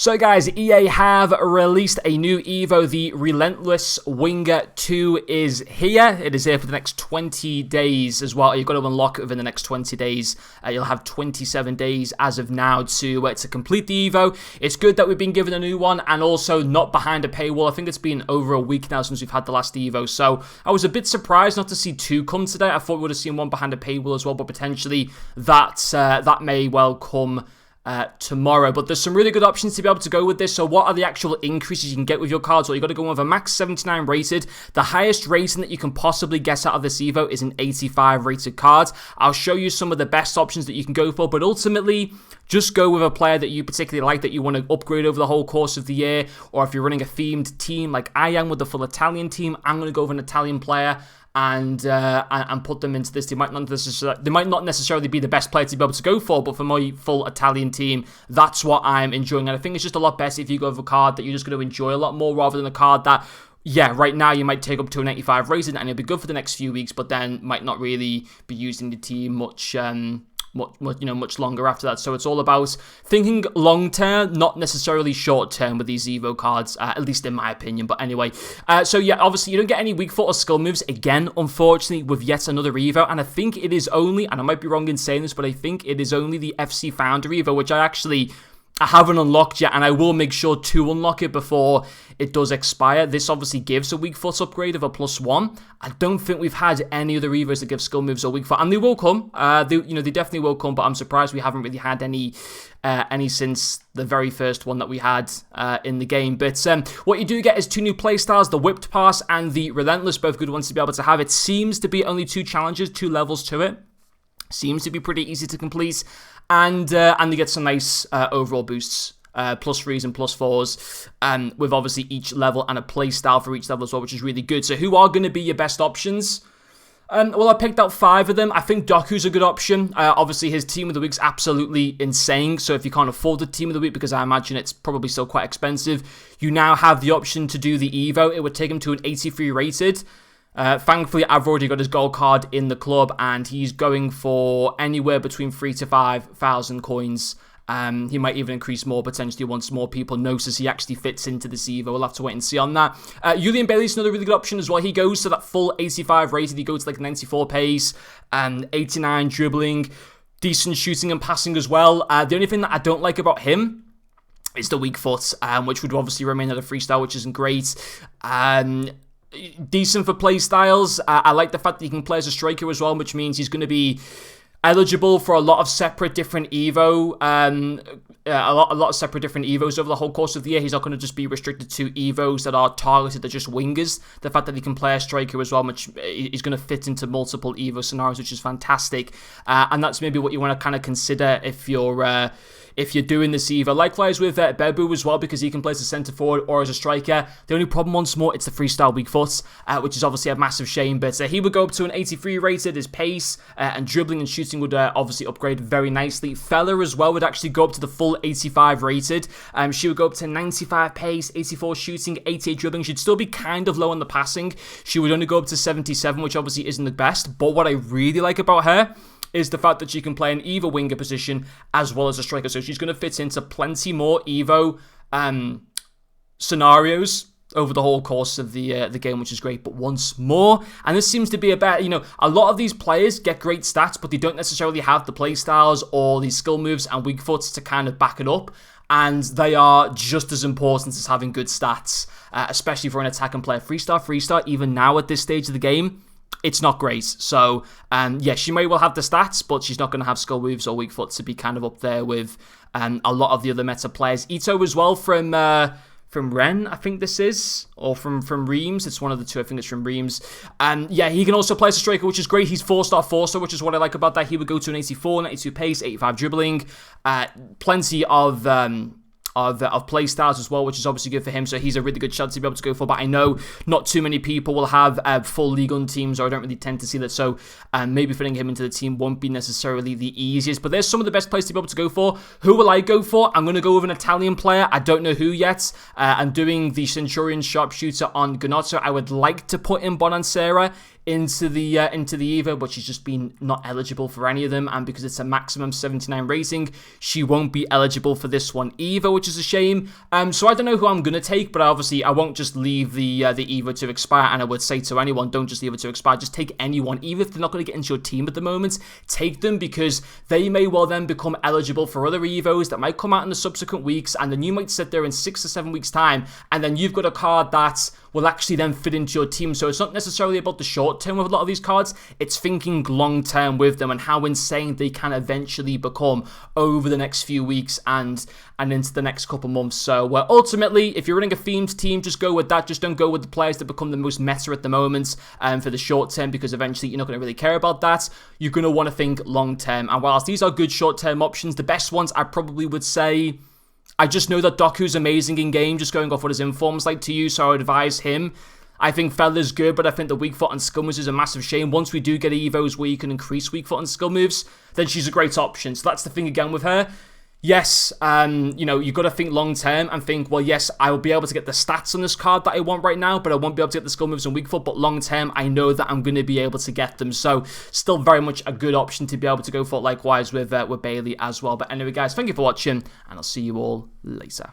So guys, EA have released a new Evo. The Relentless Winger 2 is here. It is here for the next 20 days as well. You've got to unlock it within the next 20 days. You'll have 27 days as of now to complete the Evo. It's good that we've been given a new one and also not behind a paywall. I think it's been over a week now since we've had the last Evo. So I was a bit surprised not to see two come today. I thought we would have seen one behind a paywall as well, but potentially that may well come tomorrow. But there's some really good options to be able to go with this. So what are the actual increases you can get with your cards? Well, you've got to go with a max 79 rated. The highest rating that you can possibly get out of this Evo is an 85 rated card. I'll show you some of the best options that you can go for, but ultimately just go with a player that you particularly like, that you want to upgrade over the whole course of the year. Or if you're running a themed team like I am with the full Italian team, I'm going to go with an Italian player and put them into this. They might not necessarily be the best player to be able to go for, but for my full Italian team, that's what I'm enjoying. And I think it's just a lot better if you go with a card that you're just going to enjoy a lot more, rather than a card that, yeah, right now you might take up to an 85 rating and it'll be good for the next few weeks, but then might not really be used in the team much longer after that. So it's all about thinking long term, not necessarily short term with these Evo cards, at least in my opinion. But anyway, so yeah, obviously you don't get any weak foot or skill moves again, unfortunately, with yet another Evo. And I think it is only, and I might be wrong in saying this, but I think it is only the FC Founder Evo, which I haven't unlocked yet, and I will make sure to unlock it before it does expire. This obviously gives a weak foot upgrade of a +1. I don't think we've had any other Evos that give skill moves or weak foot, and they will come. They definitely will come, but I'm surprised we haven't really had any since the very first one that we had in the game. But what you do get is two new playstyles, the Whipped Pass and the Relentless, both good ones to be able to have. It seems to be only two challenges, 2 levels to it. Seems to be pretty easy to complete. And they get some nice overall boosts, +3s and +4s, with obviously each level and a play style for each level as well, which is really good. So who are going to be your best options? Well, I picked out 5 of them. I think Doku's a good option. Obviously, his Team of the Week's absolutely insane. So if you can't afford the Team of the Week, because I imagine it's probably still quite expensive, you now have the option to do the Evo. It would take him to an 83 rated. Thankfully, I've already got his gold card in the club, and he's going for anywhere between 3,000 to 5,000 coins. He might even increase more potentially once more people notice he actually fits into this Evo. We'll have to wait and see on that. Julian Bailey's another really good option as well. He goes to that full 85 rated. He goes to like 94 pace, 89 dribbling, decent shooting and passing as well. The only thing that I don't like about him is the weak foot, which would obviously remain at a freestyle, which isn't great. Decent for play styles. I like the fact that he can play as a striker as well, which means he's going to be eligible for a lot of separate different Evo, a lot of separate different Evos over the whole course of the year. He's not going to just be restricted to Evos that are targeted at just wingers. The fact that he can play a striker as well, which is going to fit into multiple Evo scenarios, which is fantastic. And that's maybe what you want to kind of consider if you're doing this Evo. Likewise with Bebu as well, because he can play as a centre forward or as a striker. The only problem, once more, it's the freestyle weak foot, which is obviously a massive shame. But he would go up to an 83 rated. His pace and dribbling and shooting would obviously upgrade very nicely. Fella as well would actually go up to the full 85 rated. She would go up to 95 pace, 84 shooting, 88 dribbling. She'd still be kind of low on the passing. She would only go up to 77, which obviously isn't the best. But what I really like about her is the fact that she can play an Evo winger position as well as a striker. So she's going to fit into plenty more Evo scenarios over the whole course of the game, which is great. But once more, and this seems to be about, a lot of these players get great stats, but they don't necessarily have the play styles or the skill moves and weak foots to kind of back it up. And they are just as important as having good stats, especially for an attack and player. Freestyle, even now at this stage of the game, it's not great. So, yeah, she may well have the stats, but she's not going to have skill moves or weak foot to be kind of up there with a lot of the other meta players. Ito as well from Ren, I think this is, or from Reims. It's one of the two. I think it's from Reims. Yeah, he can also play as a striker, which is great. He's 4-star, which is what I like about that. He would go to an 84, 92 pace, 85 dribbling, plenty of play styles as well, which is obviously good for him. So he's a really good shot to be able to go for. But I know not too many people will have full League One teams, or I don't really tend to see that. So maybe fitting him into the team won't be necessarily the easiest. But there's some of the best players to be able to go for. Who will I go for? I'm going to go with an Italian player. I don't know who yet. I'm doing the Centurion sharpshooter on Gnotto. I would like to put in Bonansera into the Evo, but she's just been not eligible for any of them, and because it's a maximum 79 rating, she won't be eligible for this one either, which is a shame. So I don't know who I'm gonna take, but obviously I won't just leave the Evo to expire, and I would say to anyone, don't just leave it to expire, just take anyone, even if they're not gonna get into your team at the moment, take them, because they may well then become eligible for other Evos that might come out in the subsequent weeks, and then you might sit there in 6 to 7 weeks time, and then you've got a card that will actually then fit into your team. So it's not necessarily about the short term with a lot of these cards, it's thinking long term with them and how insane they can eventually become over the next few weeks and into the next couple months. So ultimately, if you're running a themed team, just go with that. Just don't go with the players that become the most meta at the moment for the short term, because eventually you're not going to really care about that. You're going to want to think long term. And whilst these are good short term options, the best ones I probably would say, I just know that Doku's amazing in game, just going off what his inform's like to use, so I would advise him. I think Feather's good, but I think the weak foot and skill moves is a massive shame. Once we do get Evos where you can increase weak foot and skill moves, then she's a great option. So that's the thing again with her. Yes, you know, you've got to think long term and think, well, yes, I will be able to get the stats on this card that I want right now, but I won't be able to get the skill moves on weak foot, but long term, I know that I'm going to be able to get them. So still very much a good option to be able to go for, likewise with Bailey as well. But anyway, guys, thank you for watching, and I'll see you all later.